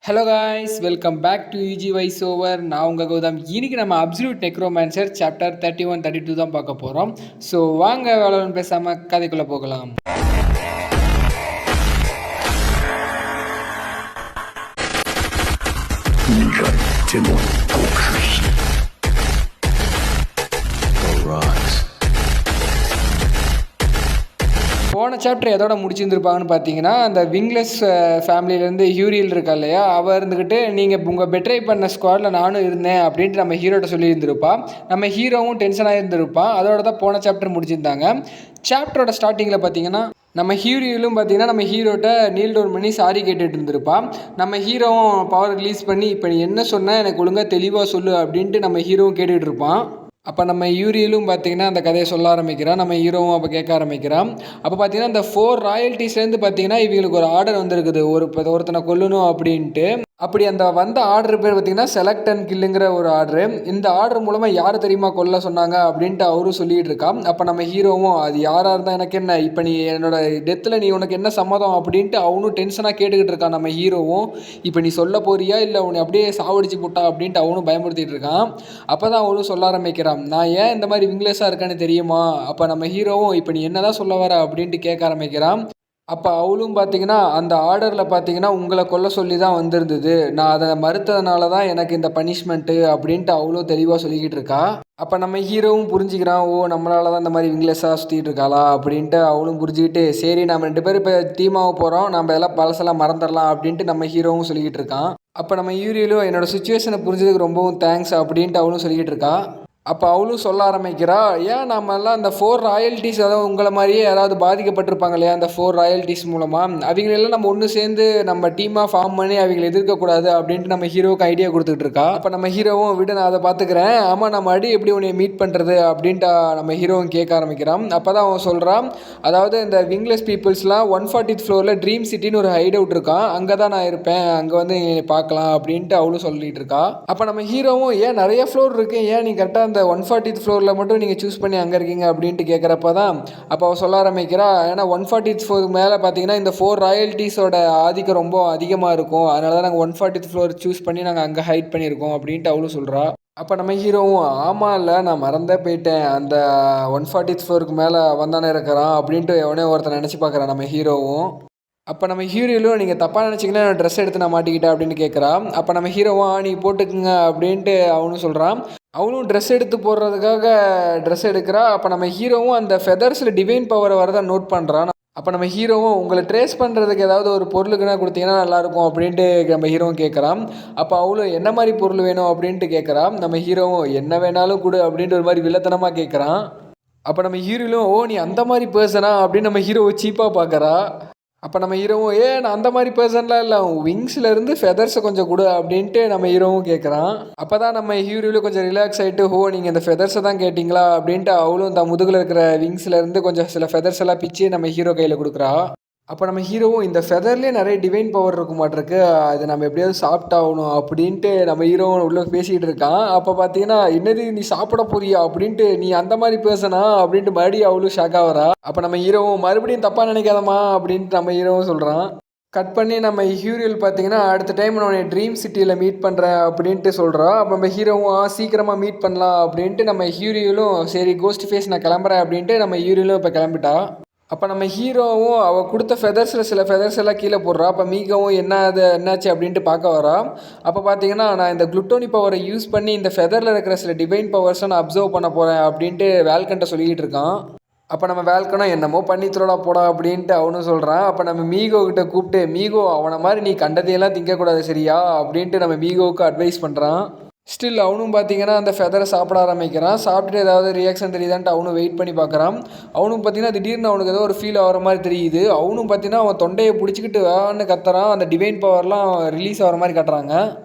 Hello guys, welcome back to UG voice over. நான் உங்கள் கௌதம். இன்னைக்கு நம்ம அப்சல்யூட் நெக்ரோமான்சர் சாப்டர் 31 32 தான் பார்க்க போகிறோம். ஸோ வாங்க வேலைன்னு பேசாமல் கதைக்குள்ளே போகலாம். போன சாப்டர் எதோட முடிச்சிருந்துருப்பாங்கன்னு பார்த்தீங்கன்னா, அந்த விங்லெஸ் ஃபேமிலியிலேருந்து ஹியூரியல் இருக்கா இல்லையா, அவள் இருந்துக்கிட்டு நீங்கள் உங்கள் பெட்ரை பண்ண ஸ்குவாடில் நானும் இருந்தேன் அப்படின்ட்டு நம்ம ஹீரோட்ட சொல்லியிருந்திருப்பா. நம்ம ஹீரோவும் டென்ஷனாக இருந்திருப்பான். அதோட தான் போன சாப்டர் முடிச்சிருந்தாங்க. சாப்டரோட ஸ்டார்டிங்கில் பார்த்தீங்கன்னா நம்ம ஹீரோயிலும் பார்த்தீங்கன்னா நம்ம ஹீரோட்ட நீல் டவுன் பண்ணி சாரி கேட்டுட்டு இருந்திருப்பான். நம்ம ஹீரோவும் பவர் ரிலீஸ் பண்ணி இப்போ நீ என்ன சொன்னால் எனக்கு ஒழுங்காக தெளிவாக சொல்லு அப்படின்ட்டு நம்ம ஹீரோவும் கேட்டுகிட்டு இருப்பான். அப்போ நம்ம யூரியலும் பார்த்தீங்கன்னா அந்த கதையை சொல்ல ஆரம்பிக்கிறான். நம்ம ஹீரோவும் அப்போ கேட்க ஆரம்பிக்கிறான். அப்போ பார்த்தீங்கன்னா இந்த 4 ராயல்ட்டிஸ்லேருந்து பார்த்தீங்கன்னா இவங்களுக்கு ஒரு ஆர்டர் வந்திருக்குது, ஒருத்தனை கொல்லணும் அப்படின்ட்டு. அப்படி அந்த வந்த ஆர்டர் பேர் பார்த்தீங்கன்னா செலக்ட் அண்ட் கில்லுங்கிற ஒரு ஆர்டரு. இந்த ஆர்டர் மூலமாக யார் தெரியுமா கொல்ல சொன்னாங்க அப்படின்ட்டு அவரும் சொல்லிகிட்டு இருக்கான். அப்போ நம்ம ஹீரோவும் அது யாராக இருந்தால் எனக்கு என்ன, இப்போ நீ என்னோட டெத்தில் நீ உனக்கு என்ன சம்மதம் அப்படின்ட்டு அவனும் டென்ஷனாக கேட்டுக்கிட்டு இருக்கான். நம்ம ஹீரோவும் இப்போ நீ சொல்ல போறியா இல்லை உன்னை அப்படியே சாவடிச்சு போட்டா அப்படின்ட்டு அவனும் பயமுறுத்திட்டு இருக்கான். அப்போ தான் அவனும் சொல்ல ஆரம்பிக்கிறான், நான் ஏன் இந்த மாதிரி விங்லெஸ்ஸாக இருக்கான்னு தெரியுமா. அப்போ நம்ம ஹீரோவும் இப்போ நீ என்ன தான் சொல்ல வர அப்படின்ட்டு கேட்க ஆரம்பிக்கிறான். அப்போ அவளும் பார்த்தீங்கன்னா அந்த ஆர்டரில் பார்த்தீங்கன்னா உங்களை கொல்ல சொல்லி தான் வந்திருந்தது, நான் அதை மறுத்ததுனால தான் எனக்கு இந்த பனிஷ்மெண்ட்டு அப்படின்ட்டு அவளும் தெளிவாக சொல்லிக்கிட்டு இருக்கா. அப்போ நம்ம ஹீரோவும் புரிஞ்சுக்கிறான், ஓ நம்மளால தான் இந்த மாதிரி விங்லெஸ்ஸாக சுற்றிட்டு இருக்காளா அப்படின்ட்டு அவளும் புரிஞ்சுக்கிட்டு சரி நம்ம 2 பேரும் இப்போ டீமாக போகிறோம், நம்ம எல்லாம் பழசெல்லாம் மறந்துடலாம் அப்படின்ட்டு நம்ம ஹீரோவும் சொல்லிக்கிட்டு இருக்கான். அப்போ நம்ம ஹீரோயிலும் என்னோடய சுச்சுவேஷனை புரிஞ்சதுக்கு ரொம்பவும் தேங்க்ஸ் அப்படின்ட்டு அவளும் சொல்லிக்கிட்டு இருக்கா. அப்போ அவளும் சொல்ல ஆரம்பிக்கிறா, ஏன் நம்மெல்லாம் அந்த 4 ராயல்ட்டிஸ் அதாவது உங்களை மாதிரியே யாராவது பாதிக்கப்பட்டிருப்பாங்க இல்லையா அந்த 4 ராயல்ட்டிஸ் மூலமாக, அவங்களெல்லாம் நம்ம ஒன்று சேர்ந்து நம்ம டீமாக ஃபார்ம் பண்ணி அவங்களை எதிர்க்கக்கூடாது அப்படின்ட்டு நம்ம ஹீரோவுக்கு ஐடியா கொடுத்துட்டு இருக்கா. அப்போ நம்ம ஹீரோவும் விட நான் அதை பார்த்துக்கிறேன், ஆமாம் நம்ம அடி எப்படி உன்னை மீட் பண்ணுறது அப்படின்ட்டு நம்ம ஹீரோவும் கேட்க ஆரம்பிக்கிறான். அப்போ தான் அவன் சொல்கிறான், அதாவது இந்த விங்லெஸ் பீப்புள்ஸ்லாம் 140th ஃப்ளோரில் ட்ரீம் சிட்டின்னு ஒரு ஹைட் அவுட் இருக்கான், அங்கே தான் நான் இருப்பேன், அங்கே வந்து பார்க்கலாம் அப்படின்ட்டு அவளும் சொல்லிட்டு இருக்கா. அப்போ நம்ம ஹீரோவும் ஏன் நிறைய ஃப்ளோர் இருக்கு, ஏன் நீ கரெக்டாக அந்த 140th ஃப்ளோரில் மட்டும் நீங்கள் சூஸ் பண்ணி அங்கே இருக்கீங்க அப்படின்ட்டு கேட்குறப்ப தான் அப்போ அவள் சொல்ல ஆரம்பிக்கிறா, ஏன்னா 140th ஃப்ளோருக்கு மேலே பார்த்தீங்கன்னா இந்த 4 ராயல்ட்டிஸோட ஆதிக்கம் ரொம்ப அதிகமாக இருக்கும், அதனால தான் நாங்கள் 140th ஃப்ளோர் சூஸ் பண்ணி நாங்கள் அங்கே ஹைட் பண்ணியிருக்கோம் அப்படின்ட்டு அவளும் சொல்கிறா. அப்போ நம்ம ஹீரோவும் ஆமாம் இல்லை நான் மறந்தே போயிட்டேன், அந்த 140th ஃப்ளோருக்கு மேலே வந்தானே இருக்கிறான் அப்படின்ட்டு எவனே ஒருத்தர் நினச்சி பார்க்குறான் நம்ம ஹீரோவும். அப்போ நம்ம ஹீரோயிலும் நீங்கள் தப்பாக நினச்சிங்கன்னா ட்ரெஸ் எடுத்து நான் மாட்டிக்கிட்டேன் அப்படின்னு கேட்குறான். அப்போ நம்ம ஹீரோவும் நீ போட்டுக்குங்க அப்படின்ட்டு அவனும் சொல்கிறான். அவனும் ட்ரெஸ் எடுத்து போடுறதுக்காக ட்ரெஸ் எடுக்கிறா. அப்போ நம்ம ஹீரோவும் அந்த ஃபெதர்ஸில் டிவைன் பவரை வரதான் நோட் பண்ணுறான். அப்போ நம்ம ஹீரோவும் உங்களை ட்ரேஸ் பண்ணுறதுக்கு ஏதாவது ஒரு பொருளுக்குன்னா கொடுத்தீங்கன்னா நல்லாயிருக்கும் அப்படின்ட்டு நம்ம ஹீரோவும் கேட்குறான். அப்போ அவளும் என்ன மாதிரி பொருள் வேணும் அப்படின்ட்டு கேட்குறான். நம்ம ஹீரோவும் என்ன வேணாலும் கொடு அப்படின்ட்டு ஒரு மாதிரி வில்லத்தனமாக கேட்குறான். அப்போ நம்ம ஹீரோயிலும் ஓ நீ அந்த மாதிரி பர்சனா அப்படின்னு நம்ம ஹீரோவை சீப்பாக பார்க்குறா. அப்போ நம்ம ஹீரோவும் நான் அந்த மாதிரி பர்சன்லாம் இல்லை, விங்ஸ்லேருந்து ஃபெதர்ஸை கொஞ்சம் கொடு அப்படின்ட்டு நம்ம ஹீரோவும் கேட்குறான். அப்போ தான் நம்ம ஹீரோவிலும் கொஞ்சம் ரிலாக்ஸ் ஆகிட்டு ஓ நீங்கள் இந்த ஃபெதர்ஸை தான் கேட்டிங்களா அப்படின்ட்டு அவளும் இந்த முதுகில் இருக்கிற விங்ஸ்லேருந்து கொஞ்சம் சில ஃபெதர்ஸ் எல்லாம் பிச்சு நம்ம ஹீரோ கையில் கொடுக்குறா. அப்போ நம்ம ஹீரோவும் இந்த ஃபெதர்லேயே நிறைய டிவைன் பவர் இருக்க மாட்டிருக்கு, அது நம்ம எப்படியாவது சாப்பிட்டாகணும் அப்படின்ட்டு நம்ம ஹீரோவும் உள்ளே பேசிக்கிட்டு இருக்கான். அப்போ பார்த்தீங்கன்னா என்னது நீ சாப்பிட போறியா அப்படின்ட்டு, நீ அந்த மாதிரி பேசனா அப்படின்ட்டு மறுபடியும் அவளும் ஷாக்காக வரா. அப்போ நம்ம ஹீரோவும் மறுபடியும் தப்பாக நினைக்காதமா அப்படின்ட்டு நம்ம ஹீரோவும் சொல்கிறான். கட் பண்ணி நம்ம ஹீரோயில் பார்த்தீங்கன்னா அடுத்த டைம் நான் ட்ரீம் சிட்டியில் மீட் பண்ணுறேன் அப்படின்ட்டு சொல்கிறான். அப்போ நம்ம ஹீரோவும் சீக்கிரமாக மீட் பண்ணலாம் அப்படின்ட்டு நம்ம ஹீரோயிலும் சரி கோஸ்ட் ஃபேஸ் நான் கிளம்புறேன் அப்படின்ட்டு நம்ம ஹீரோயிலும் இப்போ கிளம்பிட்டா. அப்போ நம்ம ஹீரோவும் அவள் கொடுத்த ஃபெதர்ஸில் சில ஃபெதர்ஸ் எல்லாம் கீழே போடுறா. அப்போ மீகவும் என்னாச்சு அப்படின்ட்டு பார்க்க வரா. அப்போ பார்த்தீங்கன்னா நான் இந்த குளுட்டோனி பவரை யூஸ் பண்ணி இந்த ஃபெதரில் இருக்கிற சில டிவைன் பவர்ஸை நான் அப்சர்வ் பண்ண போகிறேன் அப்படின்ட்டு வேல்கன்ட்ட சொல்லிக்கிட்டு இருக்கான். அப்போ நம்ம வேல்கனும் என்னமோ பண்ணி தரோடா போடா அப்படின்ட்டு அவனும் சொல்கிறான். அப்போ நம்ம மீகோ கிட்ட கூப்பிட்டு மீகோ அவனை மாதிரி நீ கண்டதையெல்லாம் திங்கக்கூடாது சரியா அப்படின்ட்டு நம்ம மீகோவுக்கு அட்வைஸ் பண்ணுறான். ஸ்டில் அவனும் பார்த்தீங்கன்னா அந்த ஃபெதரை சாப்பிட ஆரம்பிக்கிறான். சாப்பிட்டுட்டு ஏதாவது ரியாக்ஷன் தெரியுதான்ட்டு அவனும் வெயிட் பண்ணி பார்க்குறான். அவனும் பார்த்தீங்கன்னா திடீர்னு அவனுக்கு ஏதோ ஒரு ஃபீல் ஆகிற மாதிரி தெரியுது. அவனும் பார்த்தீங்கன்னா அவன் தொண்டையை பிடிச்சிக்கிட்டு வேன்னு கத்துறான். அந்த டிவைன் பவர்லாம் ரிலீஸ் ஆகிற மாதிரி கட்டுறாங்க.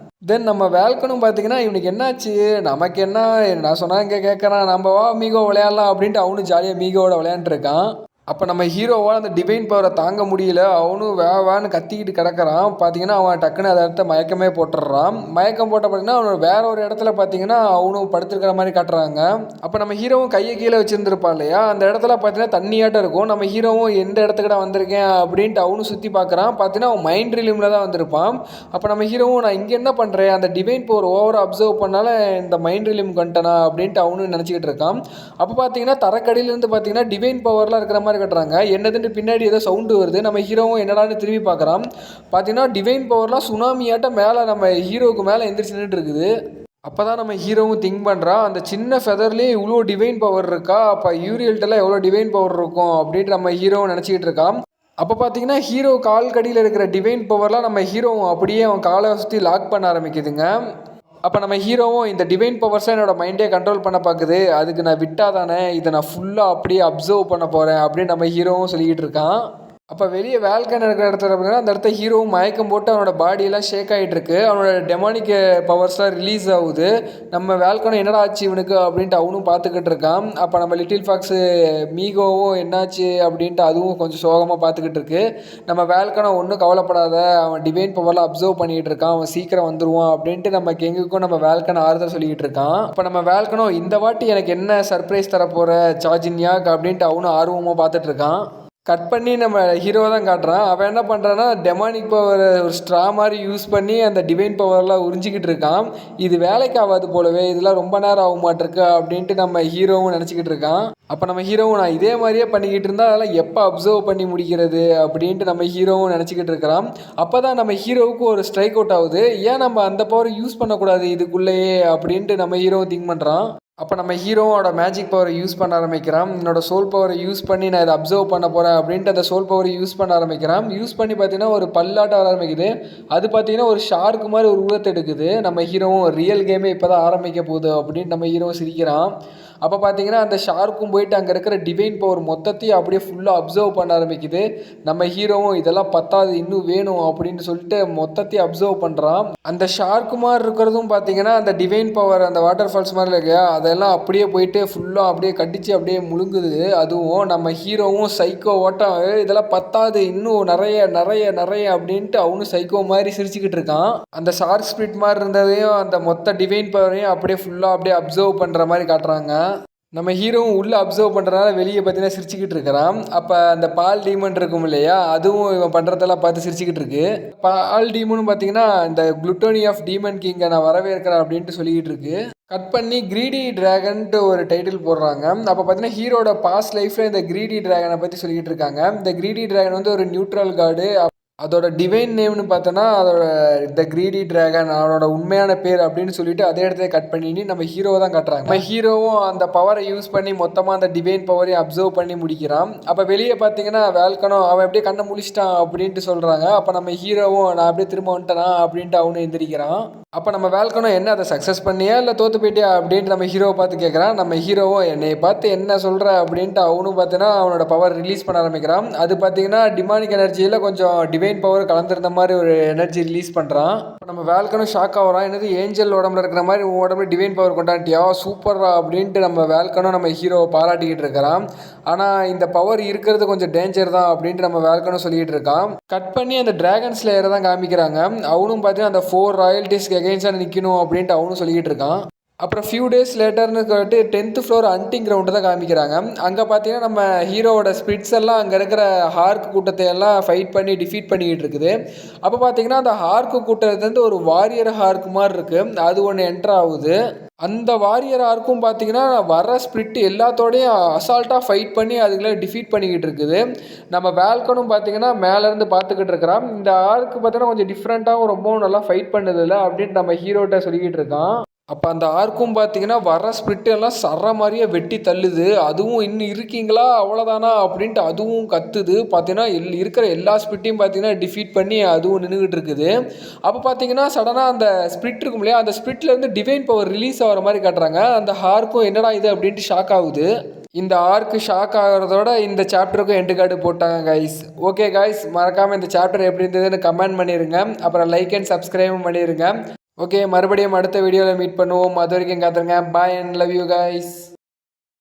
தென் நம்ம வேல்கனும் பார்த்தீங்கன்னா இவனுக்கு என்னாச்சு, நமக்கு என்ன நான் சொன்னால் இங்கே கேட்குறான், நம்ம வா மீகோ விளையாடலாம் அப்படின்ட்டு அவனும் ஜாலியாக மீகோவோட விளையாண்டுருக்கான். அப்போ நம்ம ஹீரோவால் அந்த டிவைன் பவரை தாங்க முடியல, அவனும் வேன்னு கத்திக்கிட்டு கிடக்கிறான். பார்த்தீங்கன்னா அவன் டக்குன்னு அதை இடத்த மயக்கமே போட்டுடுறான். மயக்கம் போட்ட பார்த்தீங்கன்னா அவனோட வேற ஒரு இடத்துல பார்த்தீங்கன்னா அவனும் படுத்துருக்கிற மாதிரி காட்டுறாங்க. அப்போ நம்ம ஹீரோவும் கையை கீழே வச்சுருந்துருப்பான் இல்லையா, அந்த இடத்துல பார்த்தீங்கன்னா தண்ணியாட்டம் இருக்கும். நம்ம ஹீரோவும் எந்த இடத்துக்கிட்ட வந்திருக்கேன் அப்படின்ட்டு அவனும் சுற்றி பார்க்குறான். பார்த்தீங்கன்னா அவன் மைண்ட் ரிலீமில் தான் வந்திருப்பான். அப்போ நம்ம ஹீரோவும் நான் இங்கே என்ன பண்ணுறேன், அந்த டிவைன் பவர் ஓவராக அப்சர்வ் பண்ணால இந்த மைண்ட் ரிலீம் வந்துட்டனா அப்படின்ட்டு அவனும் நினச்சிக்கிட்டு இருக்கான். அப்போ பார்த்தீங்கன்னா தரக்கடியிலேருந்து பார்த்தீங்கன்னா டிவைன் பவர்லாம் இருக்கிற மாதிரி கட்டுறாங்க. என்னதுன்னு பின்னாடி ஏதோ சவுண்டு வருது. நம்ம ஹீரோவும் என்னடான்னு திரும்பி பார்க்குறான். பார்த்தீங்கன்னா டிவைன் பவர்லாம் சுனாமியாட்டம் மேலே நம்ம ஹீரோவுக்கு மேலே எந்திரிச்சு நின்றுட்டு இருக்குது. அப்போ தான் நம்ம ஹீரோவும் திங்க் பண்ணுறான், அந்த சின்ன ஃபெதர்லேயே இவ்வளோ டிவைன் பவர் இருக்கா, அப்போ யூரியல்ட்டெல்லாம் எவ்வளோ டிவைன் பவர் இருக்கும் அப்படின்ட்டு நம்ம ஹீரோவும் நினச்சிக்கிட்டு இருக்கான். அப்போ பார்த்தீங்கன்னா ஹீரோ கால் கடியில் இருக்கிற டிவைன் பவர்லாம் நம்ம ஹீரோவும் அப்படியே அவன் காலை சுற்றி லாக் பண்ண ஆரம்பிக்குதுங்க. அப்போ நம்ம ஹீரோவும் இந்த டிவைன் பவர்ஸை என்னோடய மைண்டே கண்ட்ரோல் பண்ண பார்க்குது, அதுக்கு நான் விட்டா தானே இதை நான் ஃபுல்லாக அப்படியே அப்சர்வ் பண்ண போகிறேன் அப்படின்னு நம்ம ஹீரோவும் சொல்லிக்கிட்டு இருக்கான். அப்போ வெளியே வேல்கன் இருக்கிற இடத்துல பார்த்தீங்கன்னா அந்த இடத்த ஹீரோவும் மயக்கம் போட்டு அவனோட பாடியெல்லாம் ஷேக் ஆகிட்டு இருக்கு. அவனோட டெமானிக் பவர்ஸ்லாம் ரிலீஸ் ஆகுது. நம்ம வேல்கனும் என்னடா ஆச்சு இவனுக்கு அப்படின்ட்டு அவனும் பார்த்துக்கிட்டு இருக்கான். அப்போ நம்ம லிட்டில் ஃபாக்ஸு மீகோவும் என்னாச்சு அப்படின்ட்டு அதுவும் கொஞ்சம் சோகமாக பார்த்துக்கிட்டு இருக்கு. நம்ம வேல்கனும் ஒன்றும் கவலைப்படாத, அவன் டிவைன் பவர்லாம் அப்சர்வ் பண்ணிக்கிட்டு இருக்கான், அவன் சீக்கிரம் வந்துடுவான் அப்படின்ட்டு நம்ம கெங்குக்கும் நம்ம வேல்கன் ஆறுதல் சொல்லிக்கிட்டு இருக்கான். அப்போ நம்ம வேல்கனும் இந்த வாட்டி எனக்கு என்ன சர்ப்ரைஸ் தரப்போகிற சார்ஜின்யாக் அப்படின்ட்டு அவனும் ஆர்வமாக பார்த்துட்டு இருக்கான். கட் பண்ணி நம்ம ஹீரோ தான் காட்டுறான். அவன் என்ன பண்ணுறான்னா டெமானிக் பவரை ஒரு ஸ்ட்ரா மாதிரி யூஸ் பண்ணி அந்த டிவைன் பவர்லாம் உறிஞ்சிக்கிட்டு இருக்கான். இது வேலைக்கு ஆகாது போலவே, இதெல்லாம் ரொம்ப நேரம் ஆக மாட்டிருக்கு அப்படின்ட்டு நம்ம ஹீரோவும் நினச்சிக்கிட்டு இருக்கான். அப்போ நம்ம ஹீரோவும் நான் இதே மாதிரியே பண்ணிக்கிட்டு இருந்தால் அதெல்லாம் எப்போ அப்சர்வ் பண்ணி முடிக்கிறது அப்படின்ட்டு நம்ம ஹீரோவும் நினச்சிக்கிட்டு இருக்கிறான். அப்போ தான் நம்ம ஹீரோவுக்கு ஒரு ஸ்ட்ரைக் அவுட் ஆகுது. ஏன் நம்ம அந்த பவர் யூஸ் பண்ணக்கூடாது இதுக்குள்ளேயே அப்படின்ட்டு நம்ம ஹீரோவும் திங்க் பண்ணுறான். அப்போ நம்ம ஹீரோவோட மேஜிக் பவரை யூஸ் பண்ண ஆரம்பிக்கிறான். என்னோட சோல் பவரை யூஸ் பண்ணி நான் இதை அப்சர்வ் பண்ண போகிறேன் அப்படின்ட்டு அந்த சோல் பவரை யூஸ் பண்ண ஆரம்பிக்கிறான். யூஸ் பண்ணி பார்த்தீங்கன்னா ஒரு பல்லாட்டம் வர ஆரம்பிக்குது. அது பார்த்தீங்கன்னா ஒரு ஷார்க்கு மாதிரி ஒரு உருவத்தை எடுக்குது. நம்ம ஹீரோவும் ரியல் கேமே இப்போ தான் ஆரம்பிக்க போகுது அப்படின்ட்டு நம்ம ஹீரோவும் சிரிக்கிறான். அப்போ பார்த்தீங்கன்னா அந்த ஷார்க்கும் போயிட்டு அங்கே இருக்கிற டிவைன் பவர் மொத்தத்தையும் அப்படியே ஃபுல்லாக அப்சர்வ் பண்ண ஆரம்பிக்குது. நம்ம ஹீரோவும் இதெல்லாம் பத்தாது இன்னும் வேணும் அப்படின்னு சொல்லிட்டு மொத்தத்தையும் அப்சர்வ் பண்ணுறான். அந்த ஷார்க்கு மாதிரி இருக்கிறதும் பார்த்தீங்கன்னா அந்த டிவைன் பவர் அந்த வாட்டர் ஃபால்ஸ் மாதிரி இல்லையா, அதெல்லாம் அப்படியே போயிட்டு ஃபுல்லாக அப்படியே கட்டிச்சு அப்படியே முழுங்குது. அதுவும் நம்ம ஹீரோவும் சைக்கோ ஓட்டம் இதெல்லாம் பத்தாது இன்னும் நிறைய நிறைய நிறைய அப்படின்ட்டு அவனும் சைக்கோ மாதிரி சிரிச்சுக்கிட்டு இருக்கான். அந்த ஷார்க் ஸ்பிரிட் மாதிரி இருந்ததையும் அந்த மொத்த டிவைன் பவரையும் அப்படியே ஃபுல்லாக அப்படியே அப்சர்வ் பண்ணுற மாதிரி காட்டுறாங்க. நம்ம ஹீரோவும் உள்ளே அப்சர்வ் பண்ணுறதுனால வெளியே பார்த்தீங்கன்னா சிரிச்சுக்கிட்டு இருக்கிறான். அப்போ அந்த பால் டீமன் இருக்கும் இல்லையா, அதுவும் இவன் பண்ணுறதெல்லாம் பார்த்து சிரிச்சுக்கிட்டு இருக்கு. பால் டீமனும் பார்த்தீங்கன்னா இந்த குளுட்டோனி ஆஃப் டீமன் கிங்கை நான் வரவேற்கிறேன் அப்படின்ட்டு சொல்லிக்கிட்டு இருக்கு. கட் பண்ணி கிரீடி டிராகன்ட்டு ஒரு டைட்டில் போடுறாங்க. அப்போ பார்த்தீங்கன்னா ஹீரோட பாஸ்ட் லைஃப்பில் இந்த கிரீடி டிராகனை பற்றி சொல்லிக்கிட்டு இருக்காங்க. இந்த கிரீடி டிராகன் வந்து ஒரு நியூட்ரல் கார்டு. அதோட டிவைன் நேம்னு பார்த்தோன்னா அதோட த கிரீடி டிராகன் அவனோட உண்மையான பேர் அப்படின்னு சொல்லிட்டு அதே இடத்துல கட் பண்ணி நம்ம ஹீரோவை தான் காட்டுறாங்க. நம்ம ஹீரோவும் அந்த பவரை யூஸ் பண்ணி மொத்தமாக அந்த டிவைன் பவரையும் அப்சர்வ் பண்ணி முடிக்கிறான். அப்போ வெளியே பார்த்தீங்கன்னா வேல்கனும் அவன் அப்படியே கண்ணை முழிச்சிட்டான் அப்படின்ட்டு சொல்கிறாங்க. அப்போ நம்ம ஹீரோவும் நான் அப்படியே திரும்ப வந்துட்டேனா அப்படின்ட்டு அவனும் எந்திரிக்கிறான். அப்போ நம்ம வேல்கனும் என்ன அதை சக்ஸஸ் பண்ணியா இல்லை தோற்று போயிட்டியா அப்படின்ட்டு நம்ம ஹீரோவை பார்த்து கேட்குறான். நம்ம ஹீரோவும் என்னை பார்த்து என்ன சொல்கிற அப்படின்ட்டு அவனும் பார்த்தீங்கன்னா அவனோட பவர் ரிலீஸ் பண்ண ஆரம்பிக்கிறான். அது பார்த்தீங்கன்னா டிமானிக் எனர்ஜியில் கொஞ்சம் டிவைன் பவர் கலந்துருந்த மாதிரி ஒரு எனர்ஜி ரிலீஸ் பண்ணுறான். இப்போ நம்ம வேல்கனும் ஷாக் ஆகிறான். என்னது ஏஞ்சல் உடம்புல இருக்கிற மாதிரி உன் உடம்புல டிவைன் பவர் கொண்டாட்டியா சூப்பரா அப்படின்ட்டு நம்ம வேல்கனும் நம்ம ஹீரோவை பாராட்டிக்கிட்டு இருக்கிறான். ஆனால் இந்த பவர் இருக்கிறது கொஞ்சம் டேஞ்சர் தான் அப்படின்ட்டு நம்ம வேல்கனும் சொல்லிக்கிட்டு இருக்கான். கட் பண்ணி அந்த டிராகன் ஸ்லேயரை தான் காமிக்கிறாங்க. அவனும் பார்த்தீங்கன்னா அந்த 4 ராயல்ட்டிஸ்க்கு எகெயின்ஸ்டாக நிற்கணும் அப்படின்ட்டு அவனும் சொல்லிக்கிட்டு இருக்கான். அப்புறம் ஃபியூ டேஸ் லேட்டர்னு சொல்லிட்டு 10th ஃப்ளோர் ஹண்டிங் கிரவுண்டு தான் காமிக்கிறாங்க. அங்கே பார்த்தீங்கன்னா நம்ம ஹீரோவோட ஸ்பிரிட்ஸ் எல்லாம் அங்கே இருக்கிற ஹார்க் கூட்டத்தை எல்லாம் ஃபைட் பண்ணி டிஃபீட் பண்ணிக்கிட்டு இருக்குது. அப்போ பார்த்தீங்கன்னா அந்த ஹார்க்கு கூட்டத்துலேருந்து ஒரு வாரியர் ஹார்க் மாதிரி இருக்குது, அது ஒன்று என்ட்ரு ஆகுது. அந்த வாரியர் ஆர்க்கும் பார்த்தீங்கன்னா வர ஸ்பிரிட் எல்லாத்தோடையும் அசால்ட்டாக ஃபைட் பண்ணி அதுக்குள்ளே டிஃபீட் பண்ணிக்கிட்டு இருக்குது. நம்ம வேல்கனும் பார்த்தீங்கன்னா மேலேருந்து பார்த்துக்கிட்டு இருக்கிறான். இந்த ஆர்க்கு பார்த்தீங்கன்னா கொஞ்சம் டிஃப்ரெண்ட்டாகவும் ரொம்பவும் நல்லா ஃபைட் பண்ணுதில்ல அப்படின்ட்டு நம்ம ஹீரோட்ட சொல்லிக்கிட்டு இருக்கான். அப்போ அந்த ஆர்க்கும் பார்த்தீங்கன்னா வர ஸ்பிரிட் எல்லாம் சர்ற மாதிரியே வெட்டி தள்ளுது. அதுவும் இன்னும் இருக்கீங்களா அவ்வளோதானா அப்படின்ட்டு அதுவும் கத்துது. பார்த்தீங்கன்னா இருக்கிற எல்லா ஸ்பிரிட்டையும் பார்த்தீங்கன்னா டிஃபீட் பண்ணி அதுவும் நின்றுக்கிட்டு இருக்குது. அப்போ பார்த்தீங்கன்னா சடனாக அந்த ஸ்பிரிட் இருக்கும் இல்லையா, அந்த ஸ்பிரிட்லேருந்து டிவைன் பவர் ரிலீஸ் ஆகிற மாதிரி காட்டுறாங்க. அந்த ஹார்க்கும் என்னடா இது அப்படின்ட்டு ஷாக் ஆகுது. இந்த ஆர்க்கு ஷாக் ஆகிறதோட இந்த சாப்டருக்கும் எண்டு கார்டு போட்டாங்க கைஸ். ஓகே கைஸ், மறக்காமல் இந்த சாப்டர் எப்படி இருந்ததுன்னு கமெண்ட் பண்ணிடுங்க. அப்புறம் லைக் அண்ட் சப்ஸ்கிரைபும் பண்ணிடுங்க. ஓகே, மறுபடியும் அடுத்த வீடியோவில் மீட் பண்ணுவோம். அது வரைக்கும் காத்துருங்க. பாய் அண்ட் லவ் யூ கைஸ்.